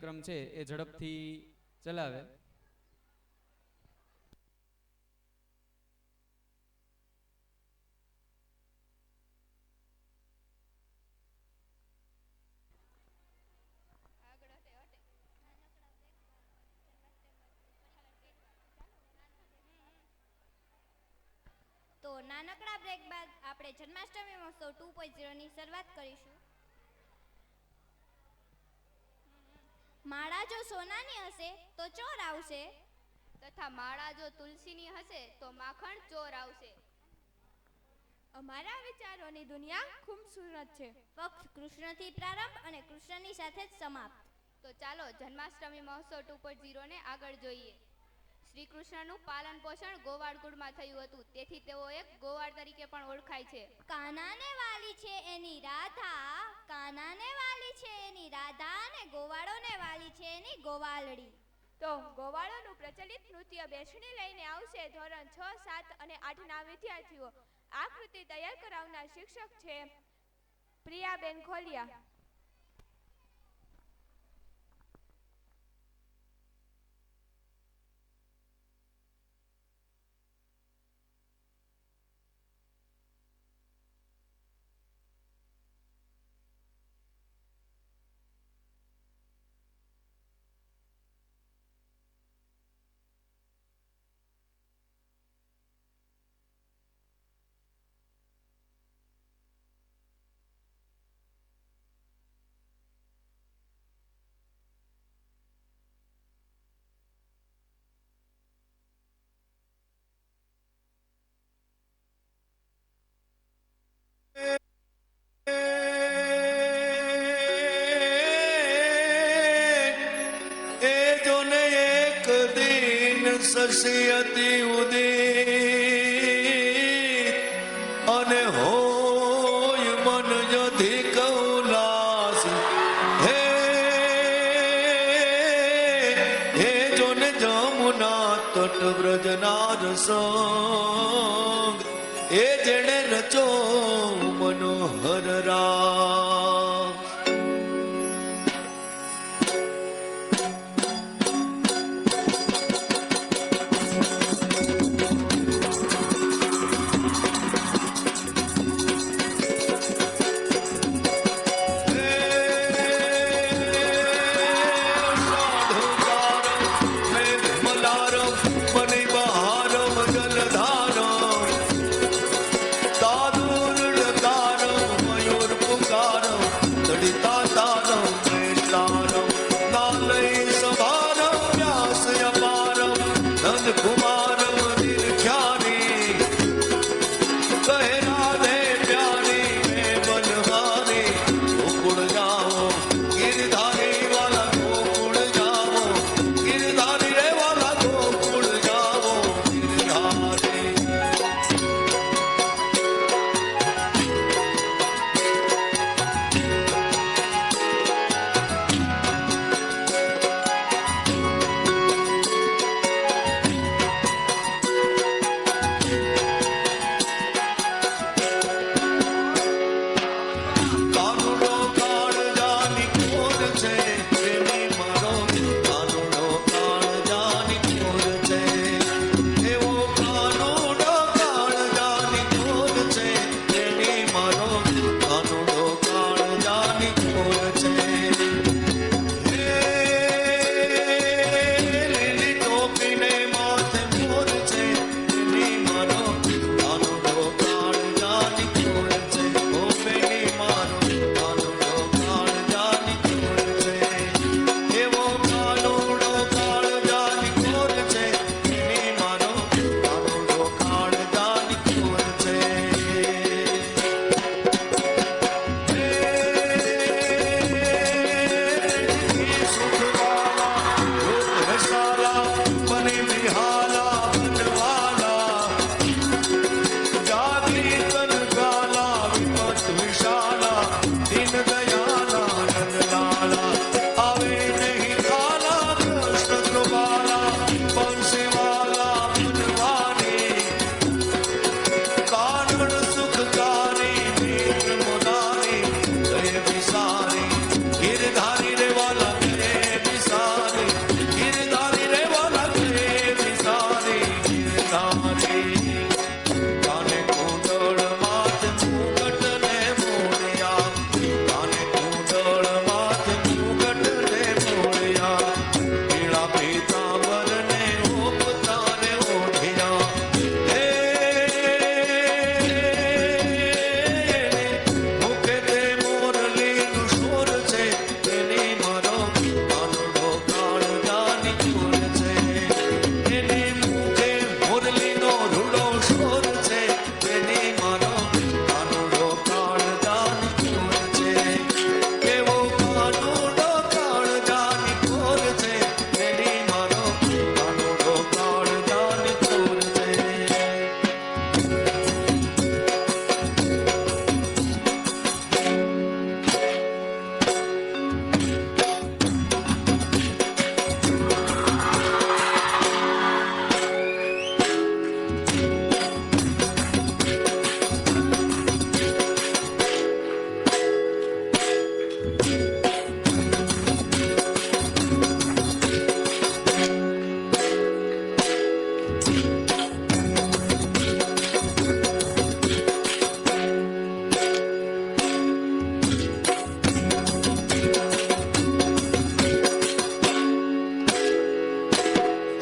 ક્રમ છે એ ઝડપથી ચલાવે. તો નાનકડા બ્રેક બાદ આપણે જન્માષ્ટમી મહોત્સવ 2.0 ની શરૂઆત કરીશું. માળા જો સોનાની હશે તો ચોર આવશે, તથા માળા જો તુલસીની હશે તો માખણ ચોર આવશે. અમારા વિચારોની દુનિયા ખૂબસૂરત છે. ફક્ત કૃષ્ણથી પ્રારંભ અને કૃષ્ણની સાથે જ સમાપ્ત. તો ચાલો જન્માષ્ટમી મહોત્સવ 2.0 ને આગળ જોઈએ. શ્રી કૃષ્ણનું પાલન પોષણ ગોવાળ કુળમાં થયું હતું, તેથી તેઓ એક ગોવાળ તરીકે પણ ઓળખાય છે. કાનાને વાલી છે એની રાધા, કાનાને વાલી છે એની રાધા, અને ગોવાળોને વાલી છે એની ગોવાળડી. તો ગોવાળોનું પ્રચલિત નૃત્ય બેસણી લઈને આવશે ધોરણ 6, 7 અને 8ના વિદ્યાર્થીઓ. આ કૃતિ તૈયાર કરાવનાર શિક્ષક છે પ્રિયાબેન ખોલિયા. સસ્યતિ ઉદિત અને હોય મન અધિક ઉલ્લાસ. હે હે જોને જમુના તટ વ્રજના રસંગ, એ જેણે રચો મનોહર રામ. God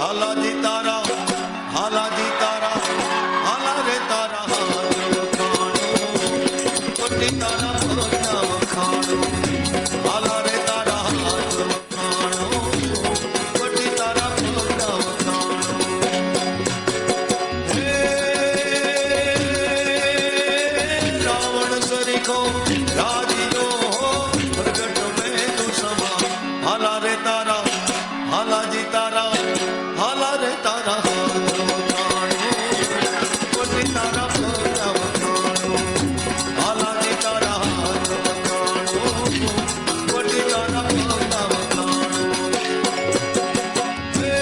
હાલાજી તારા હાલાજી તારા હાલા રે તારા હાથ વખાણો કોટી તારા પગના વખાણો હાલા રે તારા હાથ વખાણો કોટી તારા પગના વખાણો હે રાવણ સરીખો રાજીનો પ્રગટ મેં તું સમા હાલા રે તારા હાલાજી તારા હાલા રે તારા હાથ વખાણો કોટી તારા પગના વખાણો હાલાજી તારા હાથ વખાણો કોટી તારા પગના વખાણો હે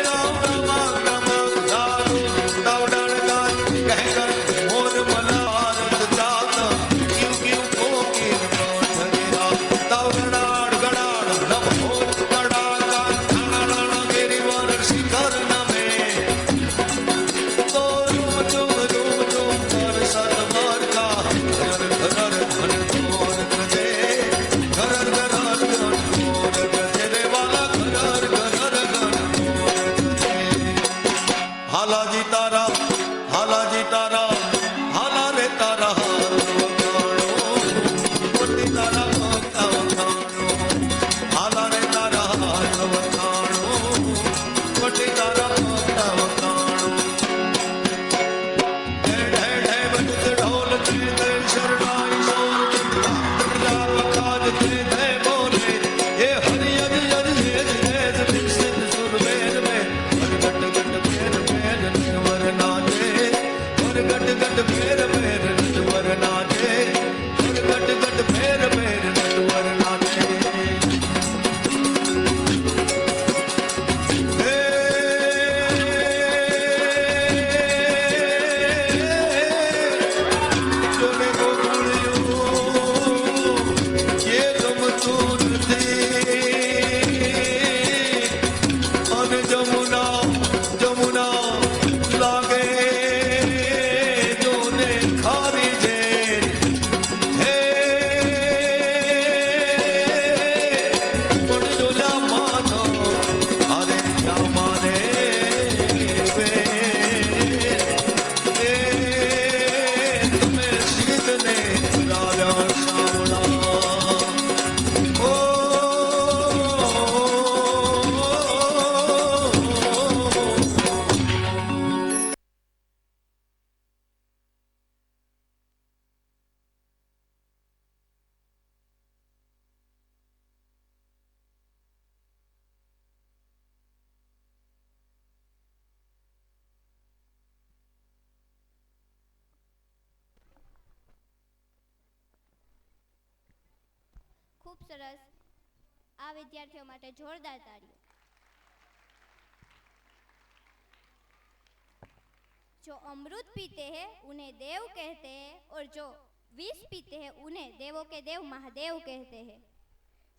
રામ રામ રામ દારૂ દાવડાણ ગાય કહેકર મોર મલારત જાત ક્યું ક્યું કોકી ધરેરા દાવડાણ ગડાણ નમ હોર ગડાણ ગાણ ગેરી વર શિખર નમે તો રૂમ ચુમ કર સર માર કા ઘર ઘર ઘર ઘોર ગજે ઘર ઘર ઘર ઘોર ગજે રે વાલા ઘર ઘર ઘર ઘોર ગજે હાલાજી તારા હાલાજી તારા હાલા રે તારા હાથ વખાણો કોટી તારા પગના વખાણો હાલા રે તારા હાથ વખાણો કોટી તારા પગના વખાણો ઢે ઢે ઢે બજત ઢોલ છે તે શરણાઈ સોર ચંદ્રા વખાજ છે તે બોલે એ હરિ અજ અજ હેજ હેજ વિકસિત સુર વેદ में गट गट फेर फेर नटवर नाचे गट गट फेर फेर नटवर नाचे गट गट फेर फेर नटवर नाचे हे જોને ગોકુળિયું ये ગમતું નથી અને જમુના જમુના લાગે જોને ખારી જે હે પણ જોલા માનો અરે જામાને બે એ તમે શીતને રાજા સાવડા ઓ ખૂબ સરસ. આ વિદ્યાર્થીઓ માટે જોરદાર તાળીઓ. जो अमृत पीते हैं उन्हें देव कहते हैं और जो विष पीते हैं उन्हें देवों के देव महादेव कहते हैं.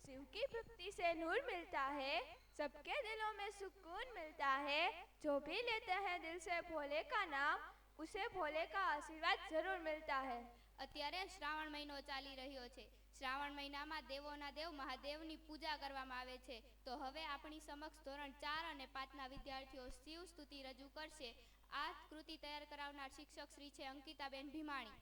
शिव की भक्ति से नूर मिलता है, सबके दिलों में सुकून मिलता है. जो भी लेते हैं दिल से भोले का नाम, उसे भोले का आशीर्वाद जरूर मिलता है. અત્યારે શ્રાવણ મહિનો ચાલી રહ્યો છે. શ્રાવણ મહિનામાં દેવોના દેવ મહાદેવની પૂજા કરવામાં આવે છે. તો હવે આપણી સમક્ષ ધોરણ 4 અને 5ના વિદ્યાર્થીઓ શિવ સ્તુતિ રજૂ કરશે. આ કૃતિ તૈયાર કરાવનાર શિક્ષક શ્રી છે અંકિતાબેન ભીમાણી.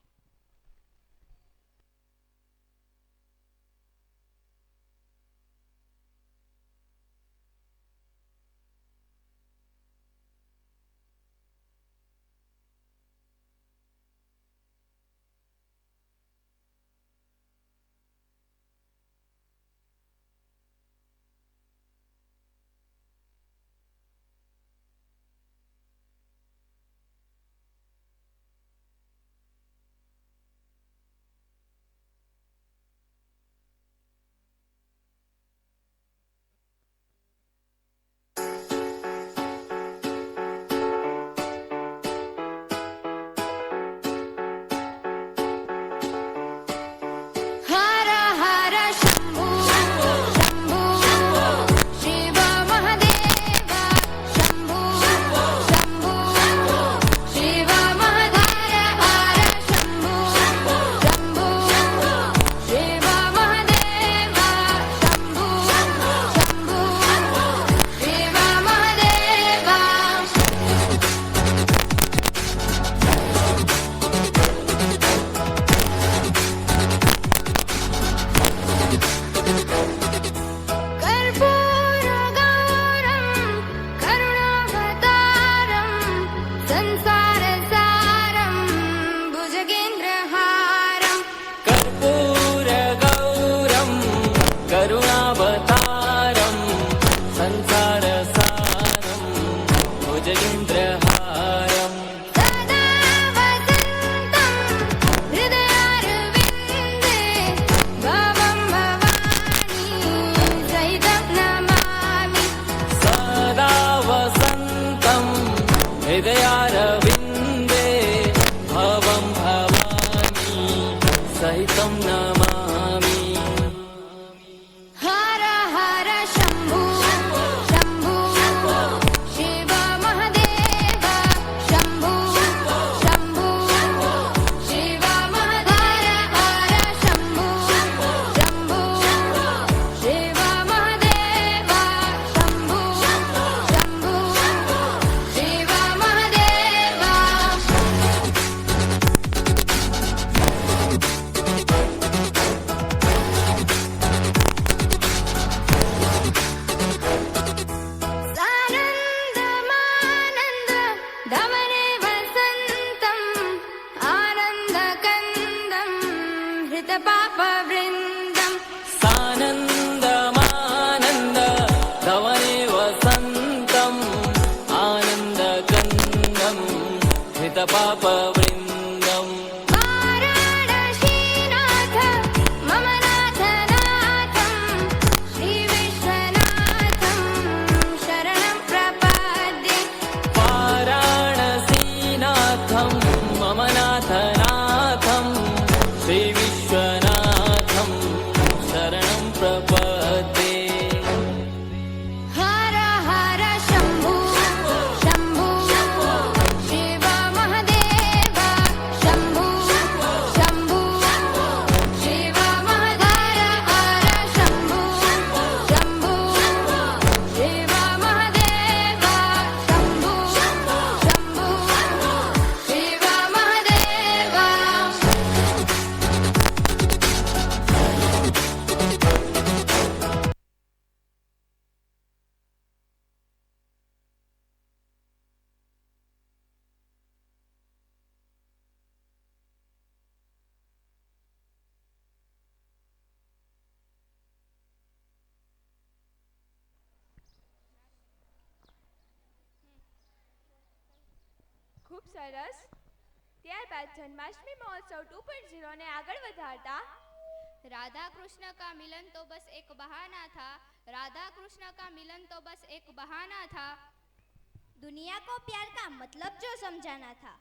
करुणावतारं संसारसारं भुजगेन्द्रहारम् सदा वसन्तं हृदयारविन्दे भवं भवानी सहितं नमामि सदा वसन्तं हृदयारविन्दे भवं भवानी सहितं नमामि हर हर शम्भु शम्भु शिव महदेव शम्भु शम्भु शिव महदेव हर शम्भु शम्भु शिव महदेव शम्भु शम्भु शिव महदेव सानन्दमानन्द धवने वसन्तम् आनन्दकन्दं हृतपापवृन्दम् सानन्दमानन्द धवने वसन्तम् आनन्दकन्दं हितपापवृन्दम् वाराणसीनाथ मम नाथनाथं श्रीविश्वनाथं शरणं प्रपद्ये वाराणसीनाथं मम नाथनाथं श्रीविश्वनाथं शरणं प्रपद्ये हर हर शम्भु शम्भु शिव महदेव शम्भु शम्भु शिव महदेव हर शम्भु शम्भु शिव महदेव शम्भु शम्भु शिव महदेव ખૂબ સરસ. ત્યારબાદ જન્માષ્ટમી મહોત્સવ 2.0 ને આગળ વધારતા राधा कृष्ण का मिलन तो बस एक बहाना था, राधा कृष्ण का मिलन तो बस एक बहाना था, दुनिया को प्यार का मतलब जो समझाना था.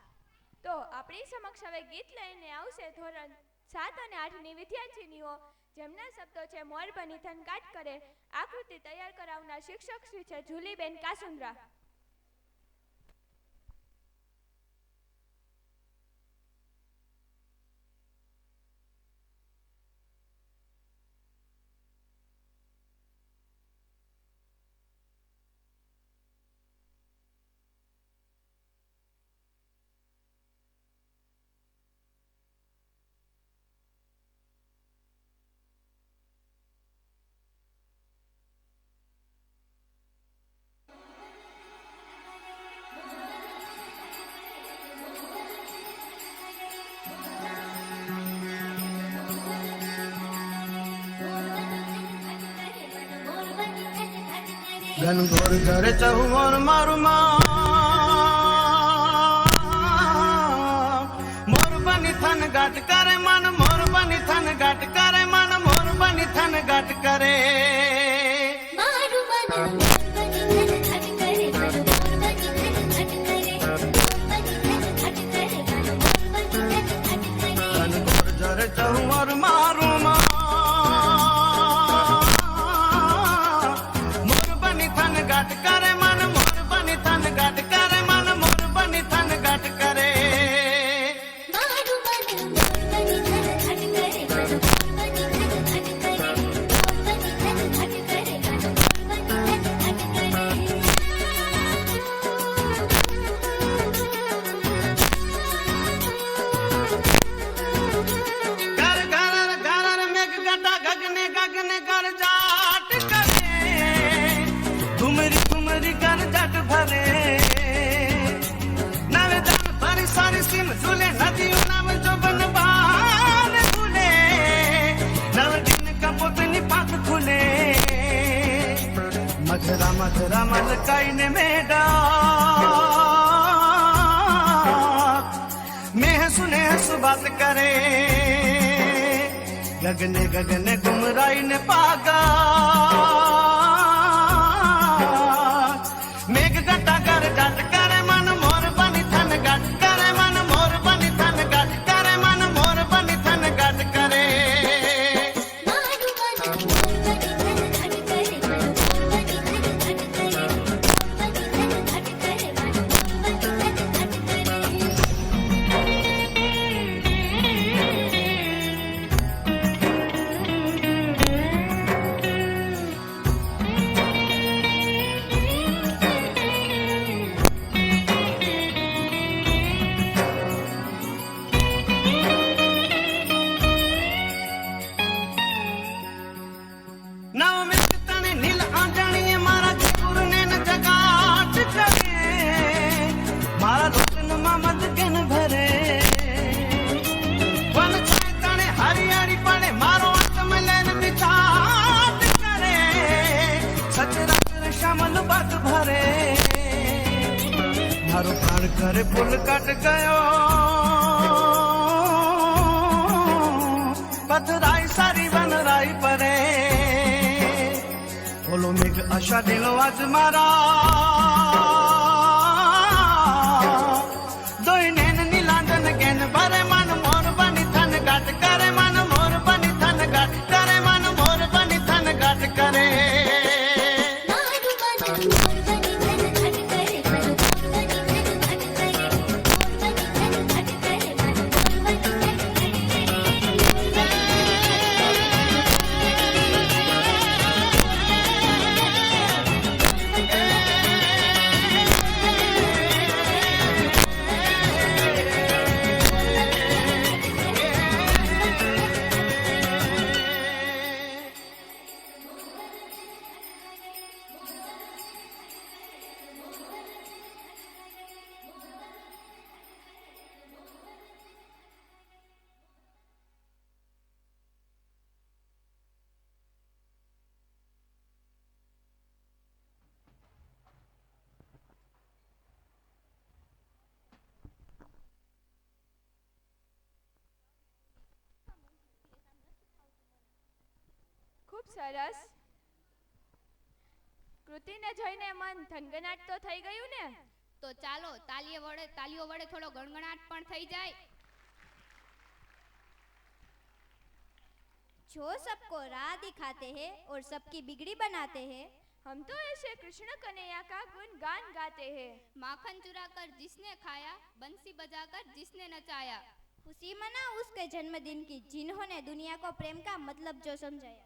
તો આપણી સમક્ષ હવે ગીત લઈને આવશે ધોરણ 7 અને 8ની વિદ્યાર્થીનીઓ જેમના શબ્દો છે મોર બની થનગાટ કરે. આકૃતિ તૈયાર કરાવનાર શિક્ષક શ્રી છે જુલીબેન કાસુંદ્રા. ઘનઘોર ઘર ચહુવર મારું મોર બની થન ગાટ કરે મન મોર બની થન ગાટ કરે મન મોર બની થન ગાટ કરે ઘનઘોર ઘર ચહુવર મારું ગાટ કરે મન મોર બની થન ગાટ કરે મન મોર બની થન ગાટ કરે મારું મન મોર બની થન ગાટ કરે मथुरा मथुरा मलकाईने मेडा मैं सुने बात करे गगने गगने गुमराई ने पागा मेघ गटा कर जट करे मन मोर बनी थन गट करे मन मोर बनी थन गट करे मन मोर बनी थन गट करे मारो प्राण करे फूल कट गयो पथराई सारी बनराई परे बोलो मेघ आशा दिलो आज मारा दोई नैन नीलांजन गेन भरे मन मोर बनी थन गट करे मन मोर बनी थन गट करे मन मोर बनी थन गट करे ખૂબ સરસ. કૃતિને જોઈને મન થનગનાટ તો થઈ ગયું ને? તો ચાલો તાલીઓ વડે થોડો ગણગણાટ પણ થઈ જાય. जो सबको राह दिखाते हैं और सबकी बिगड़ी बनाते हैं, हम तो ऐसे कृष्ण कन्हैया का गुणगान गाते हैं. माखन चुराकर जिसने खाया, बंसी बजाकर जिसने नचाया. खुशी मना उसके जन्मदिन की जिन्होंने दुनिया को प्रेम का मतलब जो समझाया.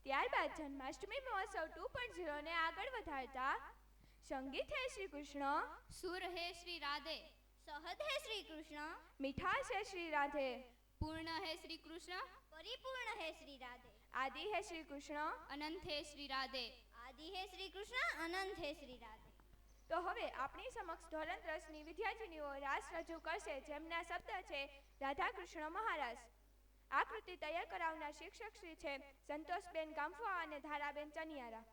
ત્યારબાદ જન્માષ્ટમી મહોત્સવ 2.0 ને આગળ વધારતા સંગીત હે શ્રી કૃષ્ણ, સુર હે શ્રી રાધે, सहद है श्री कृष्ण, મીઠાશ હે શ્રી રાધે, પૂર્ણ હે શ્રી કૃષ્ણ, परिपूर्ण है श्री राधे, આદિ હે શ્રી કૃષ્ણ. અનંત હે શ્રી રાધે. आदि है श्री कृष्ण, अनंत है श्री राधे. તો હવે આપણી સમક્ષ ધોરણ 10ની વિદ્યાર્થીનીઓ રાસ રજૂ કરશે, જેમના શબ્દ છે રાધાકૃષ્ણ મહારાસ. આ કૃતિ તૈયાર કરાવનાર શિક્ષક શ્રી છે સંતોષબેન ગામફુઆ અને ધારાબેન ચનિયારા.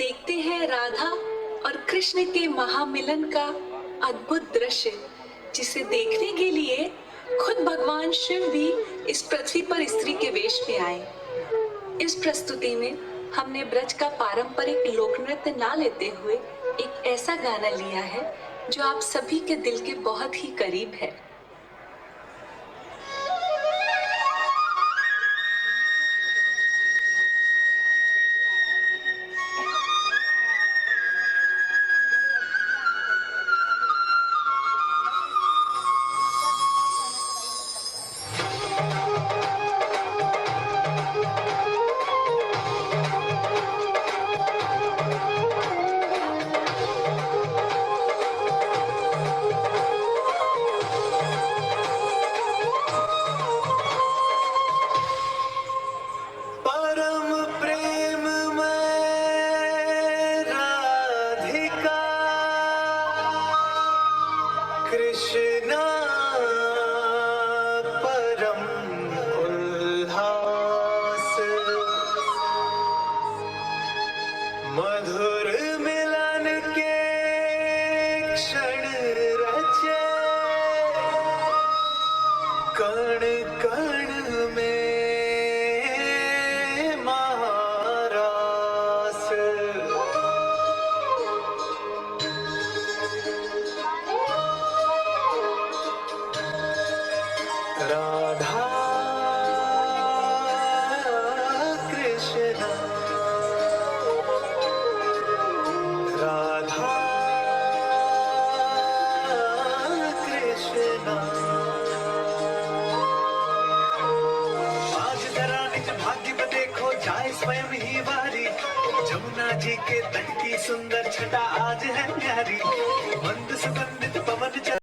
देखते हैं राधा और कृष्ण के महामिलन का अद्भुत दृश्य, जिसे देखने के लिए खुद भगवान शिव भी इस पृथ्वी पर स्त्री के वेश में आए. इस प्रस्तुति में हमने ब्रज का पारंपरिक लोक नृत्य ना लेते हुए एक ऐसा गाना लिया है जो आप सभी के दिल के बहुत ही करीब है. कृष्णा परम उल्लास मधुर मिलन के क्षण रचे कण कण में महारास राधा कृष्ण राधा कृष्ण आज जरा निज भाग्य में देखो जाए स्वयं ही वारी जमुना जी के तट की सुंदर छटा आज है प्यारी मंद सुगंधित पवन चल